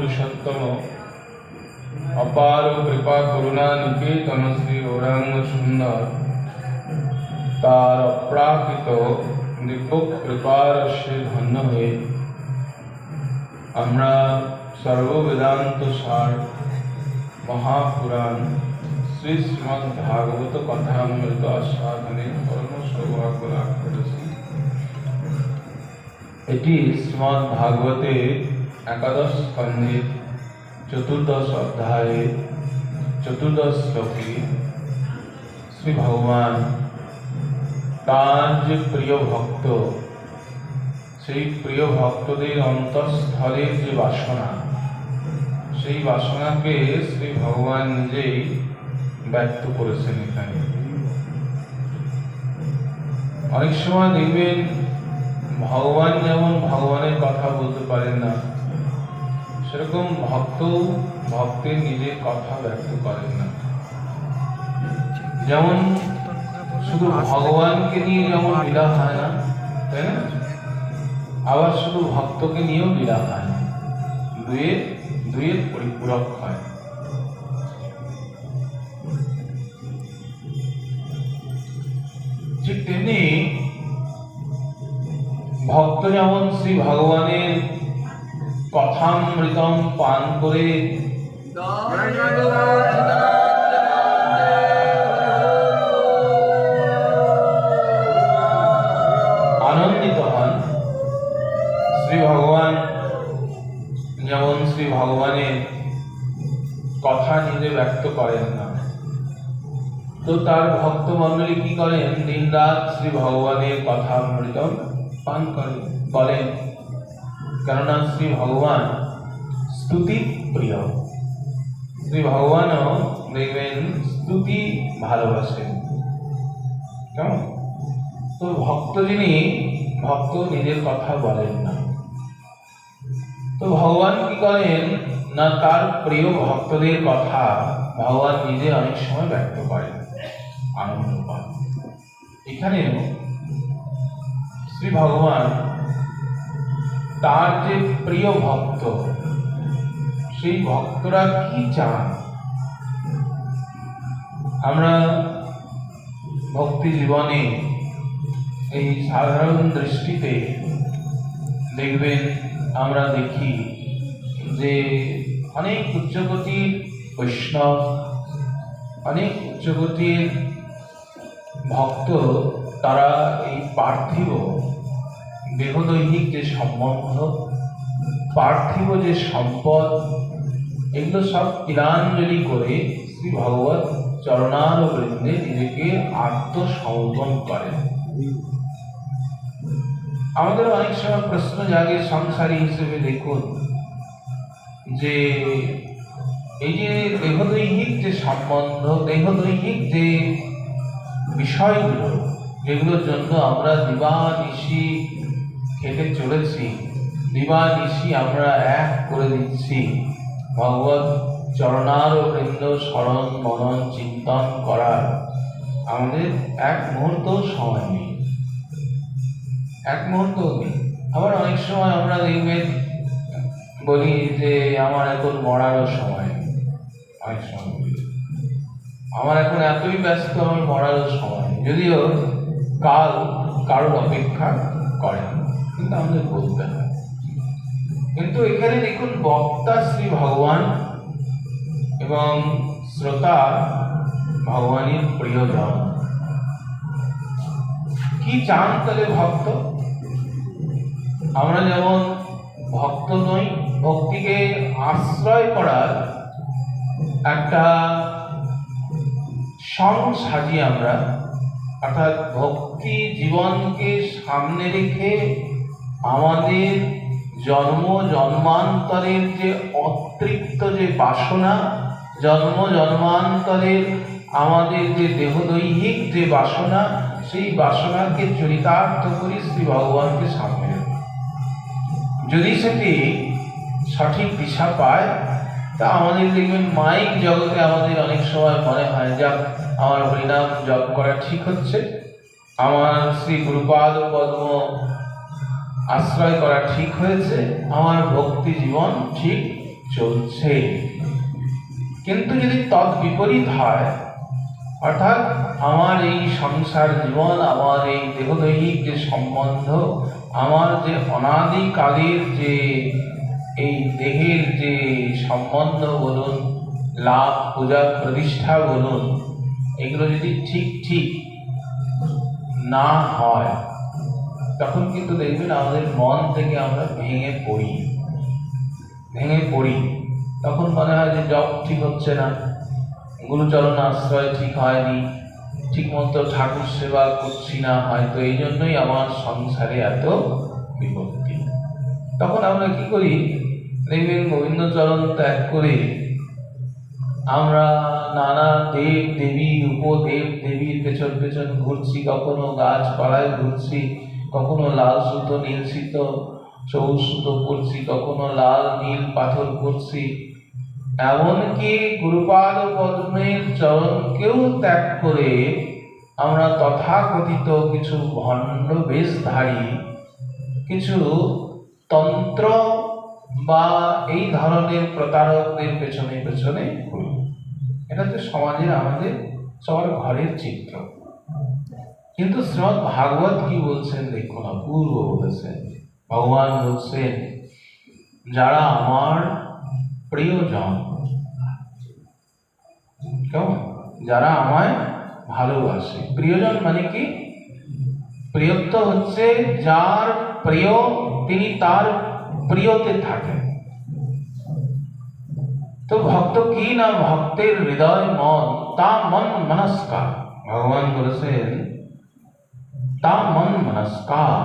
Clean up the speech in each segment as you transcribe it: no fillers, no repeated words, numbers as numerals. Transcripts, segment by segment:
पुरुषोत्तम अपार कृपा करुणा निकेतन श्री गौरांग सुंदर तार अप्राकृत दिव्य कृपार से धन्य हुए আমরা सर्व वेदांत सार महापुराण श्री श्रीमद् भागवत कथामृत आस्वादने परम सौभाग्य लाभ करेছি। এটি শ্রীমদ্ ভাগবতে একাদশ স্কন্ধে চতুর্দশ অধ্যায়ে চতুর্দশ শ্লোকে শ্রী ভগবান তার যে প্রিয় ভক্ত সেই প্রিয় ভক্তদের অন্তঃস্থলের যে বাসনা সেই বাসনাকে শ্রী ভগবান নিজেই ব্যক্ত করেছেন। এখানে অনেক সময় দেখবেন ভগবান যেমন ভগবানের কথা বলতে পারেন না, সেরকম ভক্তের নিজের কথা ব্যক্ত করেন না। যেমন শুধু ভগবানকে নিয়ে যেমন লীলা হয় না, তাই না? আবার শুধু ভক্তকে নিয়েও লীলা হয় না, দুয়ের পরিপূরক হয়। ঠিক তেমনি ভক্ত যেমন শ্রী ভগবানের কথামৃতম পান করে আনন্দিত হন, শ্রী ভগবান যেমন শ্রী ভগবানের কথা নিজে ব্যক্ত করেন না, তো তার ভক্ত মণ্ডলী কি করেন? দিন রাত শ্রী ভগবানের কথামৃতম পান করেন। কেননা শ্রী ভগবান স্তুতি প্রিয়, শ্রী ভগবানও দেখবেন স্তুতি ভালোবাসেন। কেমন? তো ভক্ত নিজের কথা বলেন না, তো ভগবান কি করেন না তার প্রিয় ভক্তদের কথা ভগবান নিজে অনেক সময় ব্যক্ত করেন, আনন্দ পান। এখানেও শ্রী ভগবান তার যে প্রিয় ভক্ত সেই ভক্তরা কি চান, আমরা ভক্তি জীবনে এই সাধারণ দৃষ্টিতে দেখবেন, আমরা দেখি যে অনেক উচ্চকোটির বৈষ্ণব, অনেক উচ্চকোটির ভক্ত, তারা এই পার্থিব দেহদৈহিক যে সম্বন্ধ, পার্থিব যে সম্পদ, এগুলো সব তিলাঞ্জলি করে শ্রী ভগবত চরণার বৃন্দে নিজেকে আত্মসমর্পণ করেন। আমাদের অনেক সময় প্রশ্ন জাগে সংসারী হিসেবে, দেখুন যে এই যে দেহদৈহিক যে সম্বন্ধ, দেহদৈহিক যে বিষয়গুলো, যেগুলোর জন্য আমরা দিবানিশি খেটে চলেছি, দিবানিশি আমরা এক করে দিচ্ছি, ভগবত চরণার বৃন্দ স্মরণ মনন চিন্তন করার আমাদের এক মুহূর্ত সময় নেই, এক মুহূর্ত নেই। আবার অনেক সময় আমরা দেখবেন বলি যে আমার এখন মরারও সময় নেই, অনেক সময় বলি আমার এখন এতই ব্যস্ত, আমার মরারও সময় নেই, যদিও কাল কারোর অপেক্ষা করে, কিন্তু আমাদের বলতে হয়। কিন্তু এখানে দেখুন বক্তা শ্রী ভগবান এবং শ্রোতা ভগবানের প্রিয়জন, কি চান তাহলে ভক্ত? আমরা যেমন ভক্ত নই, ভক্তিকে আশ্রয় করার একটা সং সাজি আমরা, অর্থাৎ ভক্তি জীবনকে সামনে রেখে আমাদের জন্মান্তরের যে অতৃপ্ত যে বাসনা, জন্মান্তরের আমাদের যে দেহদৈহিক যে বাসনা, সেই বাসনাকে চরিতার্থ করি শ্রী ভগবানকে সামনে রেখে। যদি সেটি সঠিক দিশা পায়, তা আমাদের দেখবেন মাইক জগতে আমাদের অনেক সময় মনে হয়, যাক আমার হরিনাম জপ করা ঠিক হচ্ছে, আমার শ্রী গুরুপাদ পদ্ম আশ্রয় করা ঠিক হয়েছে, আমার ভক্তি জীবন ঠিক চলছে। কিন্তু যদি তৎ বিপরীত হয়, অর্থাৎ আমার এই সংসার জীবন, আমার এই দেহদৈহিক যে সম্বন্ধ, আমার যে অনাদিকালের যে এই দেহের যে সম্বন্ধ বলুন, লাভ পূজা প্রতিষ্ঠা বলুন, এগুলো যদি ঠিক ঠিক না হয়, তখন কিন্তু দেখবেন আমাদের মন থেকে আমরা ভেঙে পড়ি। তখন মনে হয় যে জব ঠিক হচ্ছে না, গুরুচরণ আশ্রয় ঠিক হয়নি, ঠিক মতো ঠাকুর সেবা করছি না, হয়তো এই জন্যই আমার সংসারে এত বিপত্তি। তখন আমরা কি করি, দেখবেন গোবিন্দচরণ ত্যাগ করে আমরা নানা দেব দেবী উপদেব দেবীর পেছন পেছন ঘুরছি, কখনো গাছপালায় ঘুরছি, কখনো লাল সুতো নীল সুতো সবুজ সুতো পরছি, কখনো লাল নীল পাথর পরছি, এমনকি গুরুপাদ পদ্মের চরণকেও ত্যাগ করে আমরা তথাকথিত কিছু ভণ্ড বেশধারী কিছু তন্ত্র বা এই ধরনের প্রতারকদের পেছনে পেছনে ঘুরি। এটা তো সমাজের আমাদের সবার ঘরের চিত্র। কিন্তু শ্রীমদ্ ভাগবত কি বলছেন দেখুন, অপূর্ব বলেছেন। ভগবান বলছেন, যারা আমার প্রিয়জন, কেমন, যারা আমায় ভালোবাসে। প্রিয়জন মানে কি? প্রিয়ত্ব হচ্ছে যার প্রিয় তিনি তার প্রিয়তে থাকেন। তো ভক্ত কি না, ভক্তের হৃদয় মন, তা মন মনস্কার। ভগবান বলেছেন তা মন মনস্কার,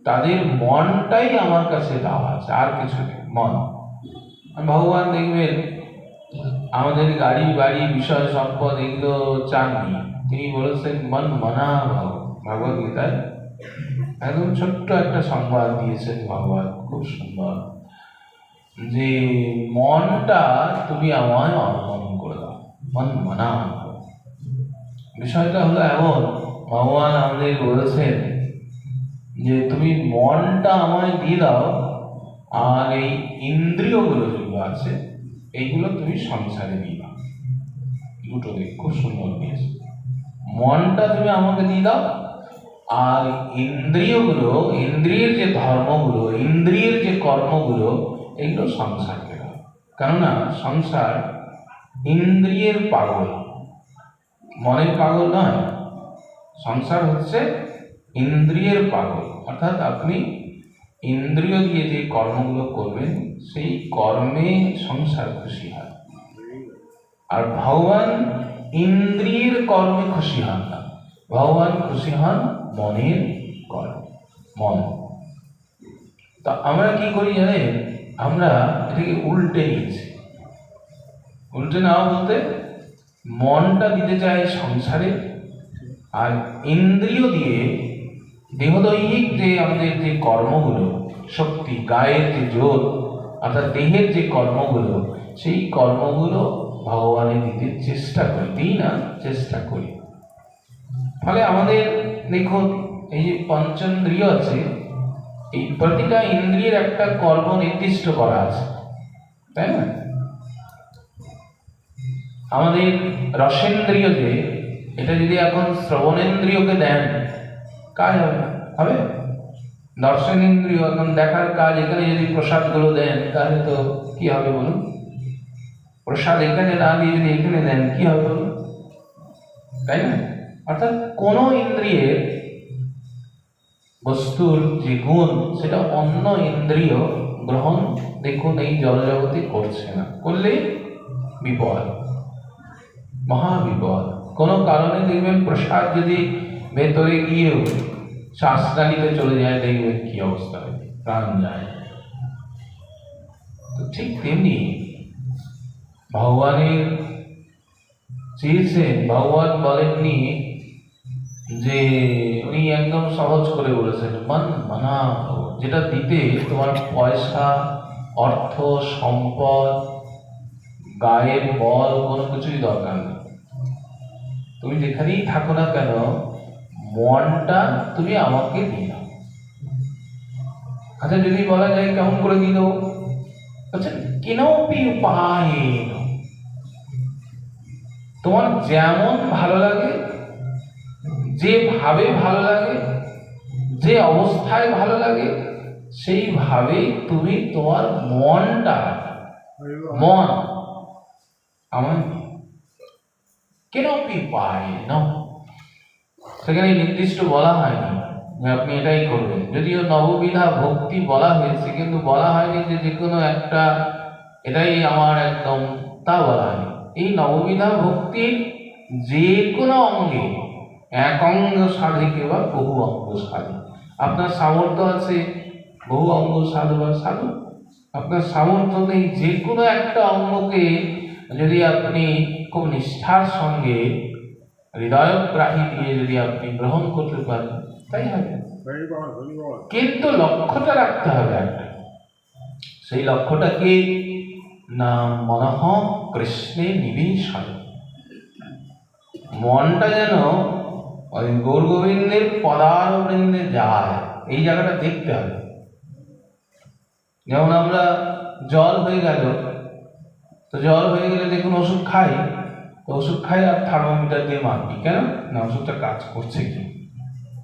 তাদের মনটাই আমার কাছে দেওয়া আছে, আর কিছু নেই, মন। ভগবান দেখবেন আমাদের গাড়ি বাড়ি বিষয় সম্পদ এগুলো চাননি, তিনি বলেছেন মন মনা ভব। ভগবত গীতায় একদম ছোট্ট একটা সংবাদ দিয়েছেন ভগবান, খুব সুন্দর, যে মনটা তুমি আমায় অর্পণ করে দাও, মন মনা। বিষয়টা হলো এমন, ভগবান আমাদের বলেছেন যে তুমি মনটা আমায় দিয়ে দাও, আর এই ইন্দ্রিয়গুলো যেগুলো আছে এইগুলো তুমি সংসারে দিয়ে দাও। দুটো দিক খুব সুন্দর দিয়েছে। মনটা তুমি আমাকে দিয়ে দাও, আর ইন্দ্রিয়গুলো, ইন্দ্রিয়ের যে ধর্মগুলো, ইন্দ্রিয়ের যে কর্মগুলো, এগুলো সংসারকে দাও। কেননা সংসার ইন্দ্রিয়ের পাগল, মনের পাগল নয়। সংসার হচ্ছে ইন্দ্রিয়ের পাগল, অর্থাৎ আপনি ইন্দ্রিয় দিয়ে যে কর্মগুলো করবেন সেই কর্মে সংসার খুশি হয়। আর ভগবান ইন্দ্রিয়ের কর্মে খুশি হন না, ভগবান খুশি হন মনের কর্মে, মন। তা আমরা কি করি জানেন, আমরা এটাকে উল্টে নিয়েছি। উল্টে নেওয়া বলতে মনটা দিতে চাই সংসারে, আর ইন্দ্রিয় দিয়ে দেহদৈহিক যে আমাদের যে কর্মগুলো, শক্তি, গায়ের যে জোর, অর্থাৎ দেহের যে কর্মগুলো, সেই কর্মগুলো ভগবানের দিতে চেষ্টা করি, দিই না, চেষ্টা করি। ফলে আমাদের দেখুন এই যে পঞ্চেন্দ্রিয় আছে, এই প্রতিটা ইন্দ্রিয়ের একটা কর্ম নির্দিষ্ট করা আছে, তাই না? আমাদের রসেন্দ্রিয় যে, এটা যদি এখন শ্রবণেন্দ্রিয়কে দেন, কাজ হবে না, হবে? দর্শনেন্দ্রিয় এখন দেখার কাজ, এখানে যদি প্রসাদগুলো দেন তাহলে তো কি হবে বলুন? প্রসাদ এখানে না দিয়ে যদি এখানে দেন কি হবে বলুন? তাই না? অর্থাৎ কোন ইন্দ্রিয়ের বস্তুর যে গুণ, সেটা অন্য ইন্দ্রিয় গ্রহণ দেখুন এই জড়জগতে করছে না, করলে বিপদ, মহাবিপদ। কোনো কারণে দেখবেন প্রসাদ যদি ভেতরে গিয়েও শ্বাসনালীতে চলে যায়, দেখবেন কি অবস্থা হয়, প্রাণ যায়। তো ঠিক তেমনি ভগবানের চেয়েছেন, ভগবান বলেননি যে, উনি একদম সহজ করে বলেছেন মন মানা, যেটা দিতে তোমার পয়সা, অর্থ, সম্পদ, গায়ের বল কোনো কিছুই দরকার নেই। তুমি যেখানেই থাকো না কেন, মনটা তুমি আমাকে দিয়ে দাও। আচ্ছা, যদি বলা যায় কেমন করে দিয়ে দেবো, বলছেন কিনোপি উপায়েন, তোমার যেমন ভালো লাগে, যেভাবে ভালো লাগে, যে অবস্থায় ভালো লাগে, সেইভাবেই তুমি তোমার মনটা, মন আমার কিনোপি উপায়েন, সেখানে নির্দিষ্ট বলা হয়নি যে আপনি এটাই করবেন। যদিও নববিধা ভক্তি বলা হয়েছে, কিন্তু বলা হয়নি যে যে কোনো একটা এটাই আমার একদম, তা বলা হয়নি। এই নববিধা ভক্তির যে কোনো অঙ্গে, এক অঙ্গ সাধিকে বা বহু অঙ্গ সাধি, আপনার সামর্থ্য আছে বহু অঙ্গ সাধু বা সাধু, আপনার সামর্থ্য নেই যে কোনো একটা অঙ্গকে যদি আপনি খুব নিষ্ঠার সঙ্গে হৃদয়গ্রাহী দিয়ে যদি আপনি গ্রহণ করতে পারেন, তাই হবে। কিন্তু লক্ষ্যটা রাখতে হবে একটা, সেই লক্ষ্যটা কি না, মনঃ কৃষ্ণে নিবেশন, মনটা যেন ওই গৌর গোবিন্দের পদারবৃন্দে যায়, এই জায়গাটা দেখতে হবে। যেমন আমরা জল হয়ে গেল, তো জল হয়ে গেলে দেখুন ওষুধ খাই, তো ওষুধ খাই আর থার্মোমিটার দিয়ে মাপি, কেন না ওষুধটা কাজ করছে কি,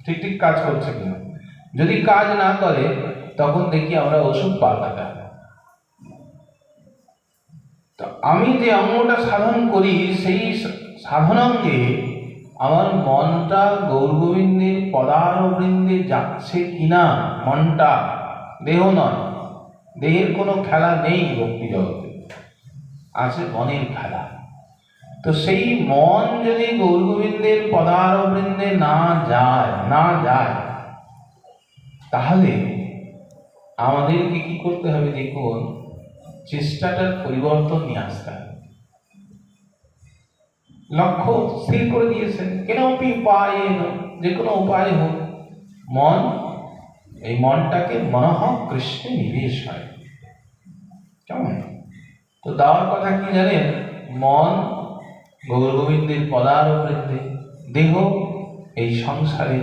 ঠিক ঠিক কাজ করছে কিনা। যদি কাজ না করে তখন দেখি আমরা ওষুধ পাল্টাতে হবে। তো আমি যে অঙ্গটা সাধন করি, সেই সাধনাঙ্গে আমার মনটা গৌর গোবিন্দের পদারবৃন্দে যাচ্ছে কিনা, মনটা, দেহ নয়, দেহের কোনো খেলা নেই ভক্তি জগতে, আছে মনের খেলা। তো সেই মন যদি গৌর গোবিন্দের পদারবৃন্দে না যায়, তাহলে আমাদেরকে কি করতে হবে দেখুন, চেষ্টাটার পরিবর্তন নিয়ে আসতে হবে। লক্ষ্য স্থির করে দিয়েছেন, কিনোপি উপায়েন, যে কোনো উপায় হোক, মন, এই মনটাকে মনঃ কৃষ্ণে নিবেশ হয়, কেমন? তো দেওয়ার কথা কি জানেন, মন গৌর গোবিন্দের পদারবৃন্দে, দেহ এই সংসারে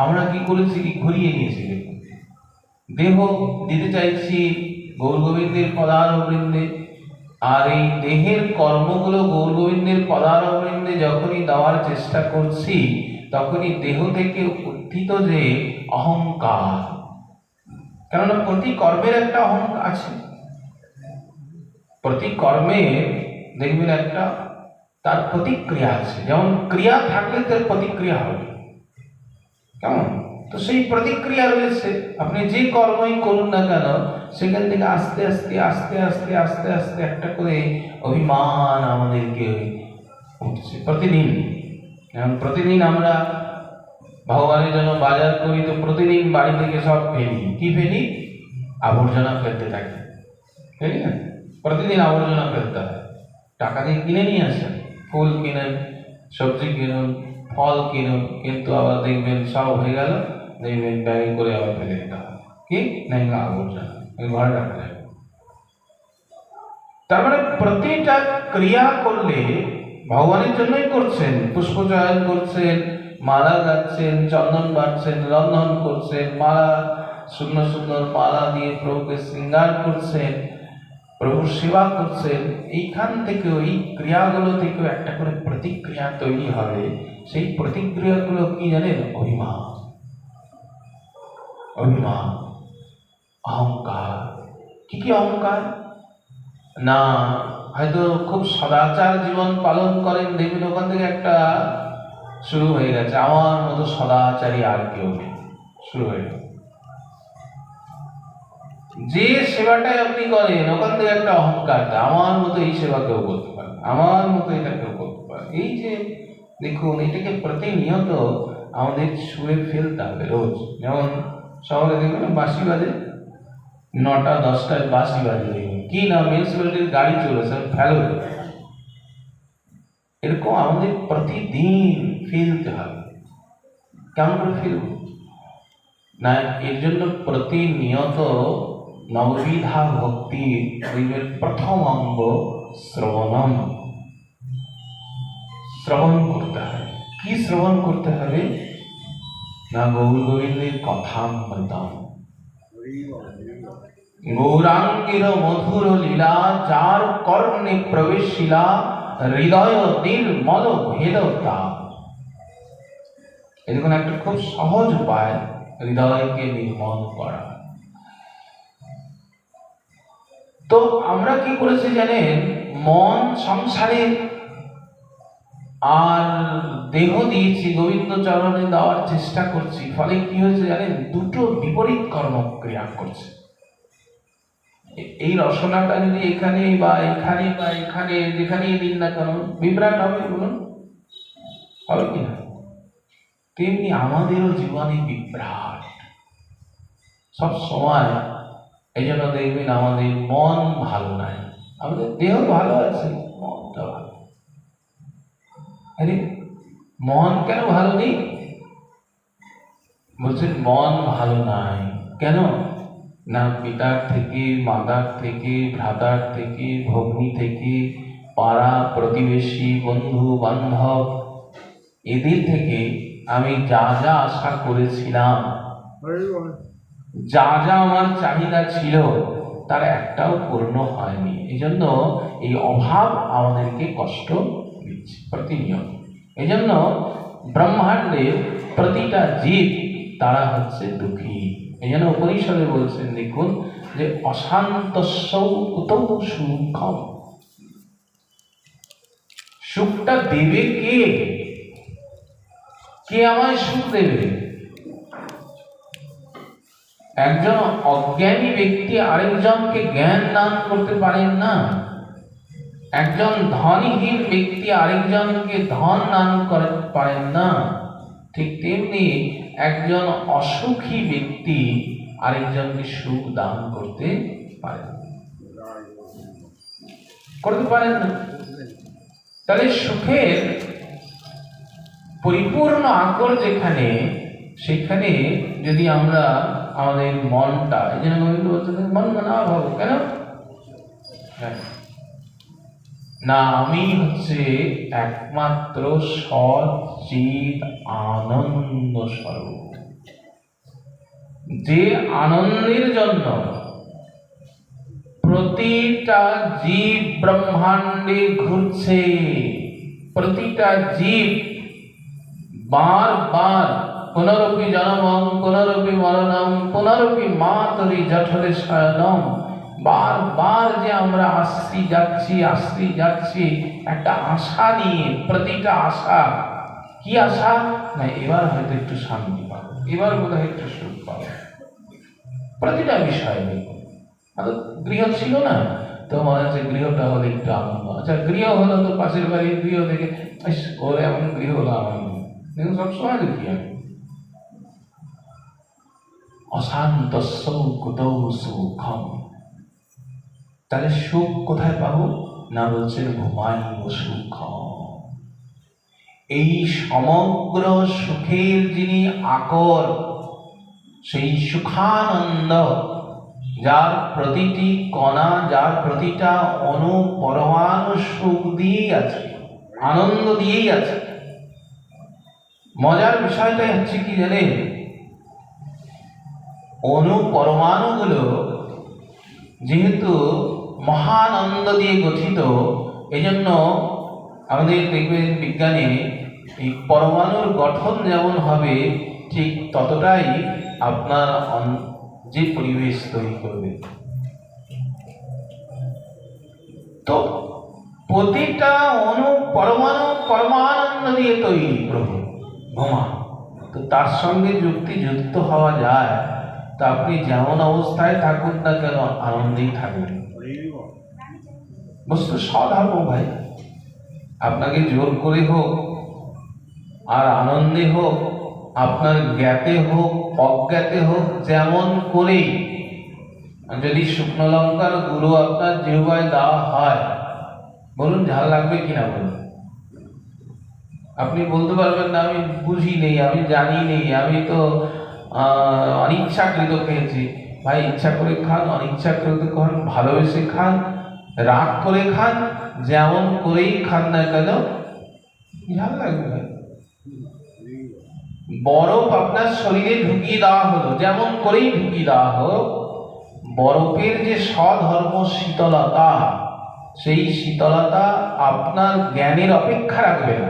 আমরা কি করেছি, কি ঘুরিয়ে নিয়েছি। দেখুন, দেহ দিতে চাইছি গৌর গোবিন্দের পদারবৃন্দে, আর এই দেহের কর্মগুলো গৌর গোবিন্দের পদারবৃন্দে যখনই দেওয়ার চেষ্টা করছি, তখনই দেহ থেকে উত্থিত যে অহংকার, কেননা প্রতি কর্মের একটা অহংকার আছে, প্রতি কর্মে দেখবেন একটা তার প্রতিক্রিয়া আছে, যেমন ক্রিয়া থাকলে তার প্রতিক্রিয়া হবে, কেমন? তো সেই প্রতিক্রিয়া রয়েছে, আপনি যে কর্মই করুন না কেন, সেখান থেকে আস্তে আস্তে আস্তে আস্তে আস্তে আস্তে একটা করে অভিমান আমাদেরকে উঠছে প্রতিদিন। যেমন প্রতিদিন আমরা ভগবানের জন্য বাজার করি, তো প্রতিদিন বাড়ি থেকে সব ফেলি, কি ফেলি, আবর্জনা ফেলতে থাকি, তাই না? প্রতিদিন আবর্জনা ফেলতে হয়, টাকা দিয়ে কিনে নিয়ে আসেন, ফুল কিনেন, সবজি কিনুন, ফল কিনুন, কিন্তু আবার দেখবেন সব হয়ে গেল, দেখবেন ব্যাগে করে আবার ফেলে দিতে হবে, কি না আবর্জনা ঘরে রাখা যাবে। তার মানে প্রতিটা ক্রিয়া করলে ভগবানের জন্যই করছেন, পুষ্পচয়ন করছেন, মালা গাচ্ছেন, চন্দন বাড়ছেন, রন্ধন করছেন, মালা সুন্দর সুন্দর মালা দিয়ে প্রভুকে শৃঙ্গার করছেন, প্রভুর সেবা করছেন, এইখান থেকে ওই ক্রিয়াগুলো থেকেও একটা করে প্রতিক্রিয়া তৈরি হবে। সেই প্রতিক্রিয়াগুলো কি জানেন, অভিমান, অভিমান, অহংকার। কি কি অহংকার না, হয়তো খুব সদাচার জীবন পালন করেন, দেখবেন ওখান থেকে একটা শুরু হয়ে গেছে, আমার মতো সদাচারী আর কেউ নেই, শুরু হয়ে গেছে। যে সেবাটাই আপনি করেন ওখান থেকে একটা অহংকার, আমার মতো এই সেবা কেউ করতে পারে, আমার মতো এটা কেউ করতে পারে। এই যে দেখুন, এটাকে প্রতিনিয়ত আমাদের সুরে ফেলতে হবে রোজ। যেমন শহরে দেখবেন বাঁশি বাজে, 9টা 10টায় বাঁশি বাজে, কি না মিউনিসিপ্যালিটির গাড়ি চলেছে, ফেলো। এরকম আমাদের প্রতিদিন ফেলতে হবে। কেমন করে ফেলব না, এর জন্য প্রতিনিয়ত নববিধা ভক্তি প্রথম অঙ্গ শ্রবণম, শ্রবণ করতে হবে। কি শ্রবণ করতে হবে না, গৌর গোবিন্দের কথামৃতম, গৌরাঙ্গের মধুর লীলা যার কর্ণে প্রবেশিলা হৃদয় নির্মল ভেদতা। এরকম একটা খুব সহজ উপায় হৃদয়কে নির্মল করা। তো আমরা কি করেছি জানেন, মন সংসারে আর দেহ দিয়েছি গোবিন্দ চরণে দেওয়ার চেষ্টা করছি, ফলে কি হয়েছে জানেন, দুটো বিপরীত কর্মক্রিয়া করছে। এই রসনাটা যদি এখানে বা এখানে বা এখানে যেখানেই দিন না কেন বিভ্রাট হবে, বলুন হবে কিনা? তেমনি আমাদেরও জীবনে বিভ্রাট সব সময়। এই জন্য দেখবেন আমাদের মন ভালো নাই, আমাদের দেহ ভালো আছে, মনটা ভালো। আরে মন কেন ভালো নেই? বলছেন মন ভালো নাই কেন না, পিতার থেকে, মাতার থেকে, ভ্রাতার থেকে, ভগ্নী থেকে, পাড়া প্রতিবেশী, বন্ধু বান্ধব, এদের থেকে আমি যা যা আশা করেছিলাম, যা যা আমার চাহিদা ছিল, তার একটাও পূর্ণ হয়নি। এই জন্য এই অভাব আমাদেরকে কষ্ট দিচ্ছে প্রতিনিয়ত। এই জন্য ব্রহ্মাণ্ডের প্রতিটা জীব তারা হচ্ছে দুঃখী। এই জন্য উপনিষদে বলছেন, দেখুন যে অশান্তস্যৌ কুতৌ সুখম। সুখটা দেবে কে? কে আমায় সুখ দেবে? একজন অজ্ঞানী ব্যক্তি আরেকজনকে জ্ঞান দান করতে পারেন না। একজন ধনহীন ব্যক্তি আরেকজনকে ধন দান করতে পারেন না। ঠিক তেমনি একজন অসুখী ব্যক্তি আরেকজনকে সুখ দান করতে পারেন না। তাহলে সুখের পরিপূর্ণ আকর যেখানে, সেখানে যদি আমরা আমাদের মনটা, এই জন্য গোবিন্দ বলছেন মন না ভাবো কেন না, আমি হচ্ছে একমাত্র সচিৎ আনন্দ স্বরূপ, যে আনন্দের জন্য প্রতিটা জীব ব্রহ্মাণ্ডে ঘুরছে। প্রতিটা জীব বারবার পুনরপি জন্মং পুনরপি মরণম পুনরপি মাতরি জঠরে শয়নম, বারবার যে আমরা আসছি যাচ্ছি একটা আশা নিয়ে। প্রতিটা আশা কি আশা না, এবার হয়তো একটু শান্তি পাবো, এবার বোধহয় একটু সুখ পাবো। প্রতিটা বিষয় দেখুন, গৃহ ছিল না তো মনে হচ্ছে গৃহটা হলে একটু আনন্দ। আচ্ছা গৃহ হলো তো পাশের বাড়ির গৃহ দেখে ওরে এমন গৃহ হলো আনন্দ, কিন্তু সবসময় দুঃখী আমি। অশান্তস্য কুতৌ সুখম। তাহলে সুখ কোথায় পাবো না, বলছেন ঘুমাইব সুখম। এই সমগ্র সুখের যিনি আকর, সেই সুখানন্দ, যার প্রতিটি কণা, যার প্রতিটা অণু পরমাণু সুখ দিয়েই আছে, আনন্দ দিয়েই আছে। মজার বিষয়টাই হচ্ছে কি জানেন, অণু পরমাণুগুলো যেহেতু মহানন্দ দিয়ে গঠিত, এজন্য আমাদের দেখবেন বিজ্ঞানে এই পরমাণুর গঠন যেমন হবে, ঠিক ততটাই আপনার যে পরিবেশ তৈরি করবে। তো প্রতিটা অণু পরমাণু পরমানন্দ দিয়ে তৈরি প্রভু ভগবান। তো তার সঙ্গে যুক্ত হওয়া যায়, তো আপনি যেমন অবস্থায় থাকুন না কেন আনন্দেই থাকবেন। বস্তু স্বধর্ম ভাই, আপনাকে জোর করে হোক আর আনন্দে হোক, আপনার জ্ঞাতে হোক অজ্ঞাতে হোক, যেমন করেই যদি শুকনো লঙ্কার গুঁড়ো আপনার জিহ্বায় দেওয়া হয়, বলুন ঝাল লাগবে কিনা বলুন? আপনি বলতে পারবেন না আমি বুঝি নেই, আমি জানি নেই, আমি তো অনিচ্ছাকৃত খেয়েছি। ভাই ইচ্ছা করে খান, অনিচ্ছাকৃত খান, ভালোবেসে খান, রাগ করে খান, যেমন করেই খান না কেন ঝাল লাগবে। বরফ আপনার শরীরে ঢুকিয়ে দেওয়া হলো, যেমন করেই ঢুকিয়ে দেওয়া হোক, বরফের যে স্বধর্ম শীতলতা, সেই শীতলতা আপনার জ্ঞানের অপেক্ষা রাখবে না।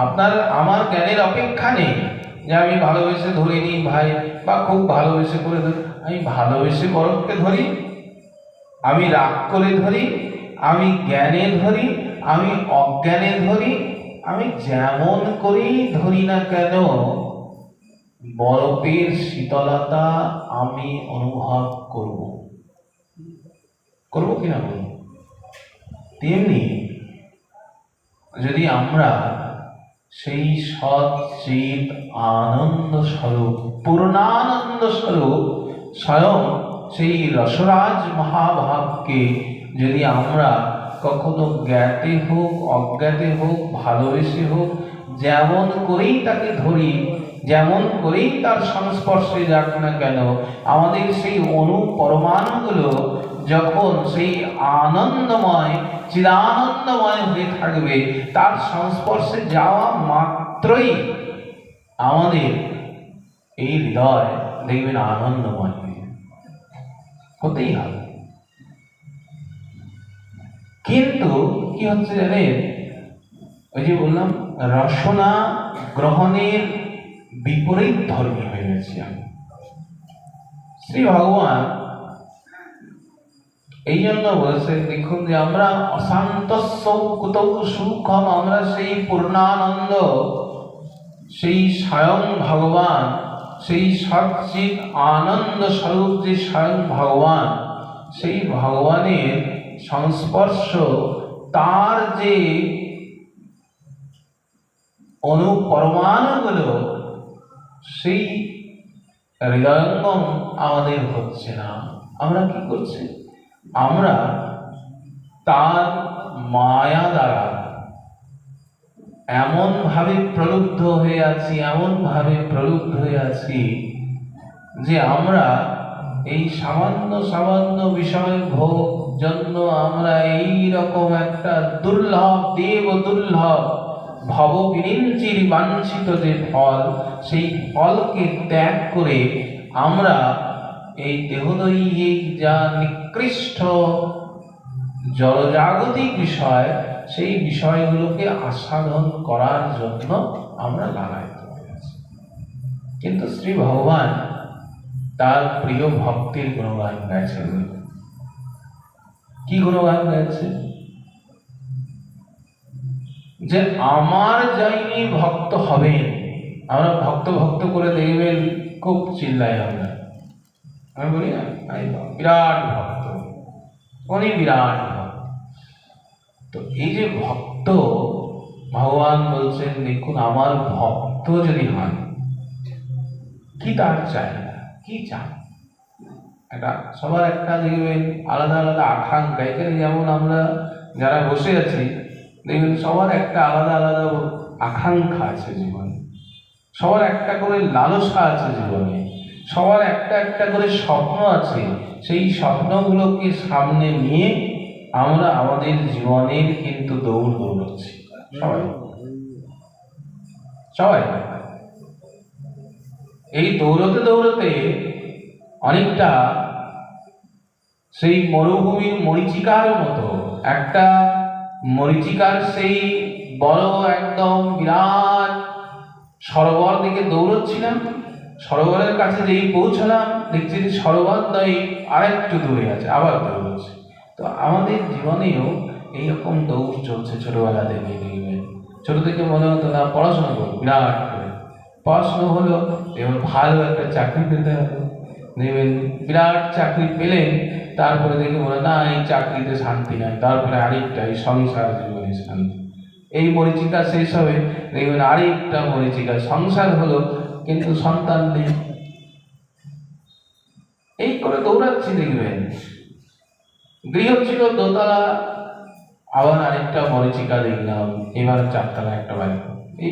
আপনার আমার জ্ঞানের অপেক্ষা নেই যে আমি ভালোবেসে ধরিনি ভাই, বা খুব ভালোবেসে করে ধরি। আমি ভালোবেসে বরফকে ধরি, আমি রাগ করে ধরি, আমি জ্ঞানে ধরি, আমি অজ্ঞানে ধরি, আমি যেমন করেই ধরি না কেন, বরফের শীতলতা আমি অনুভব করব কিনা বলুন? তেমনি যদি আমরা সেই সচ্চিৎ আনন্দ স্বরূপ, পূর্ণানন্দ স্বরূপ স্বয়ং সেই রসরাজ মহাভাবকে যদি আমরা কখনো জ্ঞাতে হোক অজ্ঞাতে হোক ভালোবেসে হোক যেমন করেই তাকে ধরি, যেমন করেই তার সংস্পর্শে যাক না কেন, আমাদের সেই অণু পরমাণুগুলো যখন সেই আনন্দময় চিদানন্দময় হয়ে থাকবে, তার সংস্পর্শে যাওয়া মাত্রই আমাদের এই হৃদয় দেখবেন আনন্দময় হতেই হবে। কিন্তু কি হচ্ছে জানেন, ওই যে বললাম রসনা গ্রহণের বিপরীত ধর্মী হয়ে গেছি আমি। শ্রী ভগবান এই জন্য বলছে, দেখুন যে আমরা অশান্ত সুখম, আমরা সেই পূর্ণানন্দ, সেই স্বয়ং ভগবান, সেই সচ্চিৎ আনন্দ স্বরূপ যে স্বয়ং ভগবান, সেই ভগবানের সংস্পর্শ, তার যে অনুপরমাণুগুলো, সেই হৃদয়ঙ্গম আমাদের হচ্ছে না। আমরা কি করছি? আমরা তার মায়া দ্বারা এমন ভাবে প্রলুব্ধ হয়ে আছি, যে আমরা এই সামান্য বিষয় ভোগ জন্য আমরা এই রকম একটা দুর্লভ ভব বিরিঞ্চির বাঞ্ছিত যে ফল, সেই ফলকে ত্যাগ করে আমরা এই দেহদৈহিক যা নিকৃষ্ট জড়জাগতিক বিষয়, সেই বিষয়গুলোকে আস্বাদন করার জন্য আমরা লালায়িত হয়ে আছি। কিন্তু শ্রী ভগবান তার প্রিয় ভক্তির গুণগান গাইছেন। কি গুণগান গাইছে? যে আমার যাইনি ভক্ত হবেন। আমরা ভক্ত করে দেখবেন খুব চিল্লাই আমরা, আমি বলি না বিরাট ভক্ত, উনি বিরাট ভক্ত। তো এই যে ভক্ত, ভগবান বলছেন দেখুন আমার ভক্ত যদি হন, কি তার চাই, কি চান? সবার একটা দেখবেন আলাদা আলাদা আকাঙ্ক্ষা। এখানে যেমন আমরা যারা বসে আছি দেখবেন সবার একটা আলাদা আলাদা আকাঙ্ক্ষা আছে জীবনে, সবার একটা করে লালসা আছে জীবনে, সবার একটা করে স্বপ্ন আছে। সেই স্বপ্নগুলোকে সামনে নিয়ে আমরা আমাদের জীবনের কিন্তু দৌড়াচ্ছি সবাই। এই দৌড়তে অনেকটা সেই মরুভূমির মরীচিকার মতো, একটা মরীচিকার সেই বড় একদম বিরাট সরোবর দিকে দৌড়চ্ছিলাম, সরোবরের কাছে যেই পৌঁছলাম দেখছি যে সরোবর নয় আরেকটু দূরে আছে, আবার দৌড়চ্ছে। তো আমাদের জীবনেও এইরকম দৌড় চলছে। ছোটবেলা থেকে দেখবেন, ছোট থেকে মনে হতো না পড়াশোনা করবো, বিরাট করে পড়াশোনা হলো, এবার ভালো একটা চাকরি পেতে হবে, দেখবেন বিরাট চাকরি পেলেন, তারপরে দেখে বলে না এই চাকরিতে শান্তি নাই, তারপরে আরেকটা এই সংসার জীবনে শান্তি। এই মরীচিকা শেষ হবে, দেখবেন আরেকটা মরীচিকা, সংসার হলো কিন্তু সন্তান নেই। এই করে দৌড়াচ্ছি দেখবেন, গৃহ ছিল দোতলা, আবার আরেকটা মরীচিকা দেখলাম, এবার চারতলা একটা বাড়ি। এই